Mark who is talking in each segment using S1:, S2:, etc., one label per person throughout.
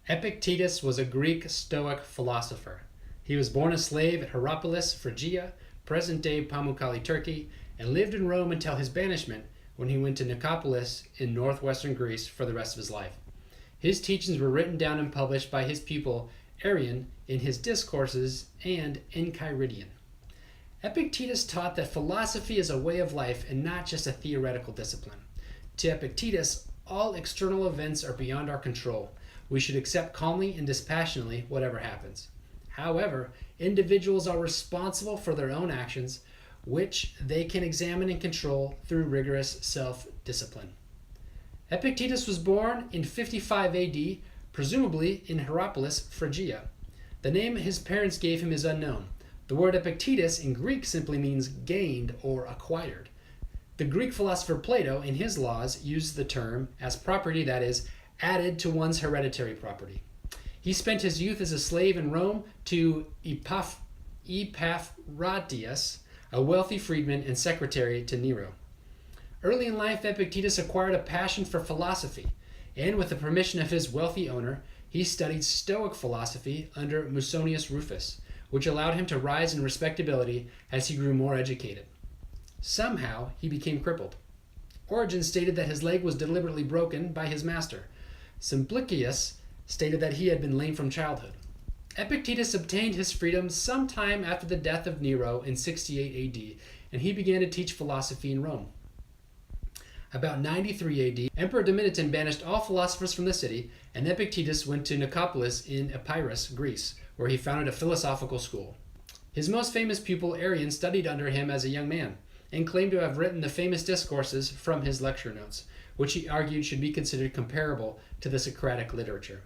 S1: Epictetus was a Greek Stoic philosopher. He was born a slave at Hierapolis Phrygia, present-day Pamukkale, Turkey, and lived in Rome until his banishment when he went to Nicopolis in northwestern Greece for the rest of his life. His teachings were written down and published by his pupil Arrian in his Discourses and Enchiridion. Epictetus taught that philosophy is a way of life and not just a theoretical discipline. To Epictetus, all external events are beyond our control. We should accept calmly and dispassionately whatever happens. However, individuals are responsible for their own actions, which they can examine and control through rigorous self-discipline. Epictetus was born in 55 AD, presumably in Hierapolis Phrygia. The name his parents gave him is unknown. The word Epictetus in Greek simply means gained or acquired. The Greek philosopher Plato, in his laws, used the term as property that is added to one's hereditary property. He spent his youth as a slave in Rome to epaph-rah-ditus, a wealthy freedman and secretary to Nero. Early in life, Epictetus acquired a passion for philosophy, and with the permission of his wealthy owner, he studied Stoic philosophy under Musonius Rufus, which allowed him to rise in respectability as he grew more educated. Somehow, he became crippled. Origen stated that his leg was deliberately broken by his master. Simplicius stated that he had been lame from childhood. Epictetus obtained his freedom sometime after the death of Nero in 68 AD, and he began to teach philosophy in Rome. About 93 AD, Emperor Domitian banished all philosophers from the city, and Epictetus went to Nicopolis in Epirus, Greece, where he founded a philosophical school. His most famous pupil, Arrian, studied under him as a young man, and claimed to have written the famous Discourses from his lecture notes, which he argued should be considered comparable to the Socratic literature.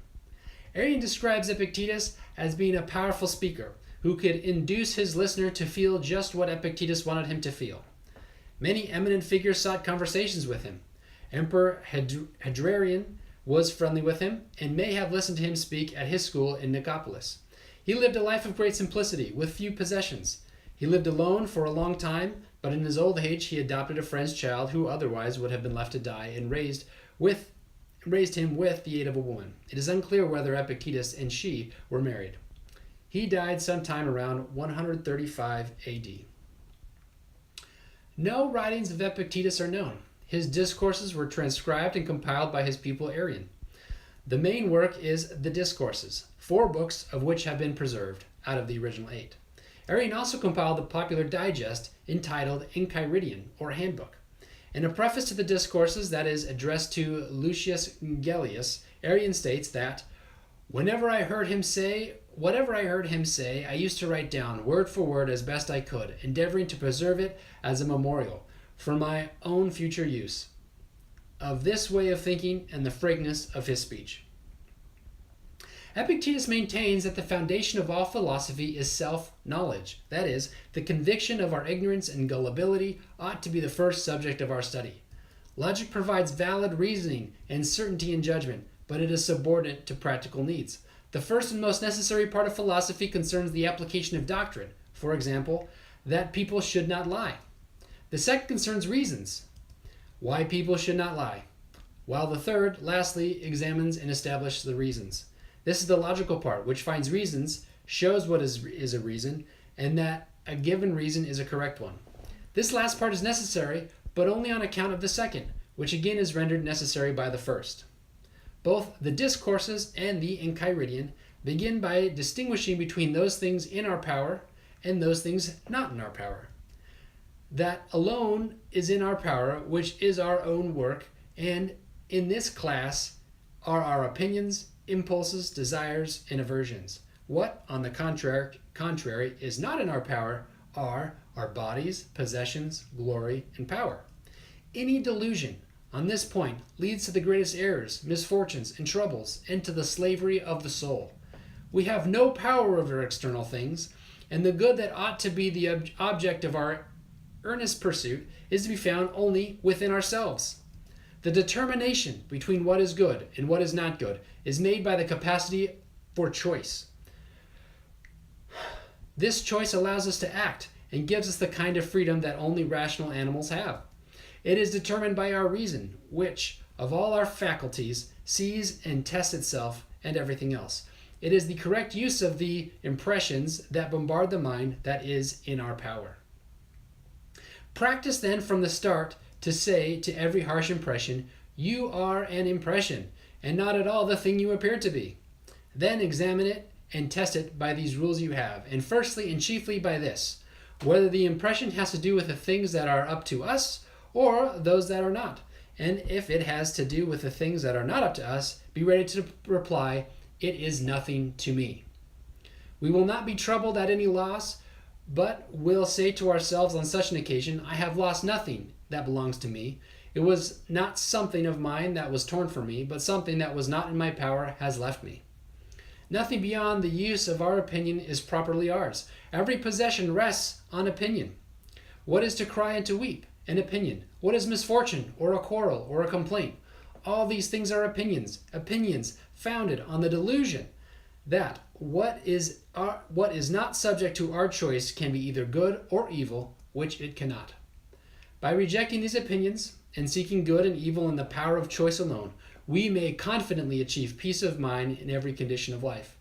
S1: Arrian describes Epictetus as being a powerful speaker who could induce his listener to feel just what Epictetus wanted him to feel. Many eminent figures sought conversations with him. Emperor Hadrian was friendly with him and may have listened to him speak at his school in Nicopolis. He lived a life of great simplicity with few possessions. He lived alone for a long time, but in his old age he adopted a friend's child who otherwise would have been left to die and raised him with the aid of a woman. It is unclear whether Epictetus and she were married. He died sometime around 135 AD. No writings of Epictetus are known. His discourses were transcribed and compiled by his pupil Arrian. The main work is the Discourses, 4 books of which have been preserved out of the original 8. Arrian also compiled a popular digest entitled Enchiridion, or Handbook. In a preface to the Discourses that is addressed to Lucius Gellius, Arrian states that, whatever I heard him say, I used to write down word for word as best I could, endeavoring to preserve it as a memorial for my own future use of this way of thinking and the frankness of his speech. Epictetus maintains that the foundation of all philosophy is self-knowledge. That is, the conviction of our ignorance and gullibility ought to be the first subject of our study. Logic provides valid reasoning and certainty in judgment, but it is subordinate to practical needs. The first and most necessary part of philosophy concerns the application of doctrine, for example, that people should not lie. The second concerns reasons, why people should not lie, while the third, lastly, examines and establishes the reasons. This is the logical part, which finds reasons, shows what is a reason, and that a given reason is a correct one. This last part is necessary, but only on account of the second, which again is rendered necessary by the first. Both the Discourses and the Enchiridion begin by distinguishing between those things in our power and those things not in our power. That alone is in our power, which is our own work, and in this class are our opinions, impulses, desires, and aversions. What, on the contrary, is not in our power are our bodies, possessions, glory, and power. Any delusion on this point leads to the greatest errors, misfortunes, and troubles, and to the slavery of the soul. We have no power over external things, and the good that ought to be the object of our earnest pursuit is to be found only within ourselves. The determination between what is good and what is not good is made by the capacity for choice. This choice allows us to act and gives us the kind of freedom that only rational animals have. It is determined by our reason, which, of all our faculties, sees and tests itself and everything else. It is the correct use of the impressions that bombard the mind that is in our power. Practice then from the start to say to every harsh impression, "You are an impression, and not at all the thing you appear to be." Then examine it and test it by these rules you have, and firstly and chiefly by this, whether the impression has to do with the things that are up to us or those that are not. And if it has to do with the things that are not up to us, be ready to reply, "It is nothing to me." We will not be troubled at any loss, but will say to ourselves on such an occasion, "I have lost nothing that belongs to me. It was not something of mine that was torn from me, but something that was not in my power has left me." Nothing beyond the use of our opinion is properly ours. Every possession rests on opinion. What is to cry and to weep? An opinion. What is misfortune, or a quarrel, or a complaint? All these things are opinions founded on the delusion that what is not subject to our choice can be either good or evil, which it cannot. By rejecting these opinions and seeking good and evil in the power of choice alone, we may confidently achieve peace of mind in every condition of life.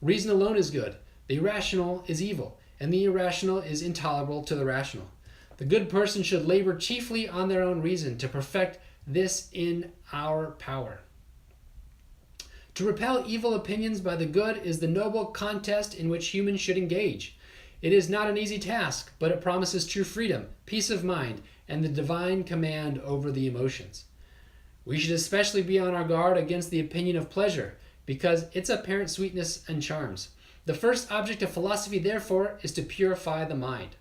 S1: Reason alone is good, the irrational is evil, and the irrational is intolerable to the rational. The good person should labor chiefly on their own reason to perfect this in our power. To repel evil opinions by the good is the noble contest in which humans should engage. It is not an easy task, but it promises true freedom, peace of mind, and the divine command over the emotions. We should especially be on our guard against the opinion of pleasure, because its apparent sweetness and charms. The first object of philosophy, therefore, is to purify the mind.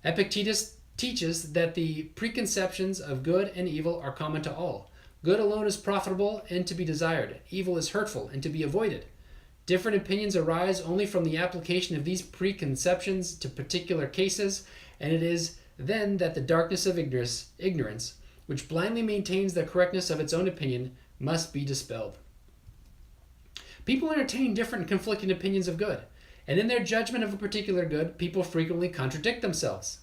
S1: Epictetus teaches that the preconceptions of good and evil are common to all. Good alone is profitable and to be desired. Evil is hurtful and to be avoided. Different opinions arise only from the application of these preconceptions to particular cases, and it is then that the darkness of ignorance, which blindly maintains the correctness of its own opinion, must be dispelled. People entertain different and conflicting opinions of good, and in their judgment of a particular good, people frequently contradict themselves.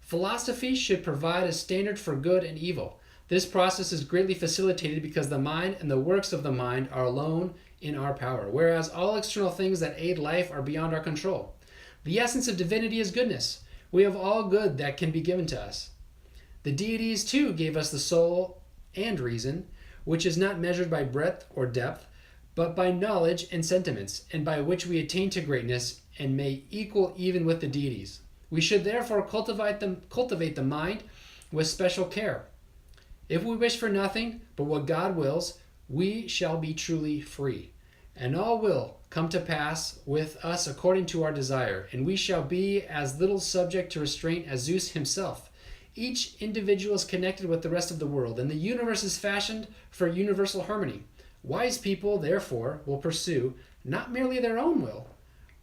S1: Philosophy should provide a standard for good and evil. This process is greatly facilitated because the mind and the works of the mind are alone in our power, whereas all external things that aid life are beyond our control. The essence of divinity is goodness. We have all good that can be given to us. The deities, too, gave us the soul and reason, which is not measured by breadth or depth, but by knowledge and sentiments, and by which we attain to greatness and may equal even with the deities. We should therefore cultivate the mind with special care. If we wish for nothing but what God wills, we shall be truly free, and all will come to pass with us according to our desire, and we shall be as little subject to restraint as Zeus himself. Each individual is connected with the rest of the world, and the universe is fashioned for universal harmony. Wise people, therefore, will pursue not merely their own will,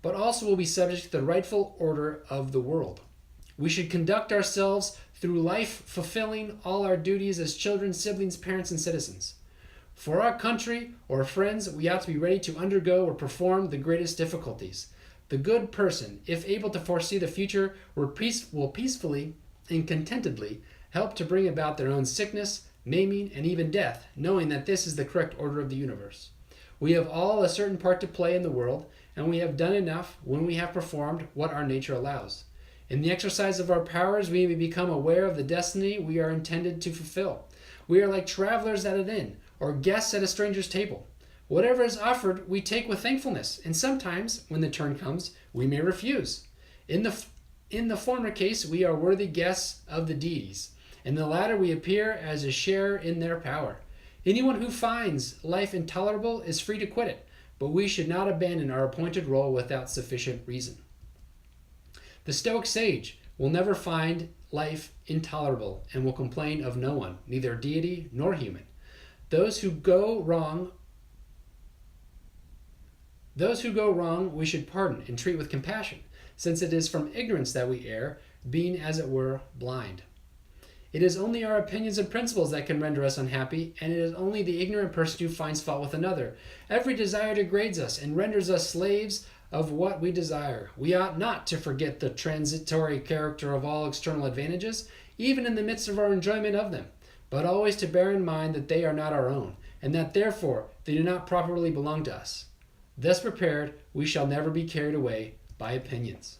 S1: but also will be subject to the rightful order of the world. We should conduct ourselves through life fulfilling all our duties as children, siblings, parents, and citizens. For our country or friends, we ought to be ready to undergo or perform the greatest difficulties. The good person, if able to foresee the future, will peacefully and contentedly help to bring about their own sickness, maiming, and even death, knowing that this is the correct order of the universe. We have all a certain part to play in the world, and we have done enough when we have performed what our nature allows. In the exercise of our powers, we may become aware of the destiny we are intended to fulfill. We are like travelers at an inn, or guests at a stranger's table. Whatever is offered, we take with thankfulness, and sometimes, when the turn comes, we may refuse. In the former case, we are worthy guests of the deities. In the latter, we appear as a share in their power. Anyone who finds life intolerable is free to quit it, but we should not abandon our appointed role without sufficient reason. The Stoic sage will never find life intolerable and will complain of no one, neither deity nor human. Those who go wrong we should pardon and treat with compassion, since it is from ignorance that we err, being as it were blind. It is only our opinions and principles that can render us unhappy, and it is only the ignorant person who finds fault with another. Every desire degrades us and renders us slaves of what we desire. We ought not to forget the transitory character of all external advantages, even in the midst of our enjoyment of them, but always to bear in mind that they are not our own, and that therefore they do not properly belong to us. Thus prepared, we shall never be carried away by opinions.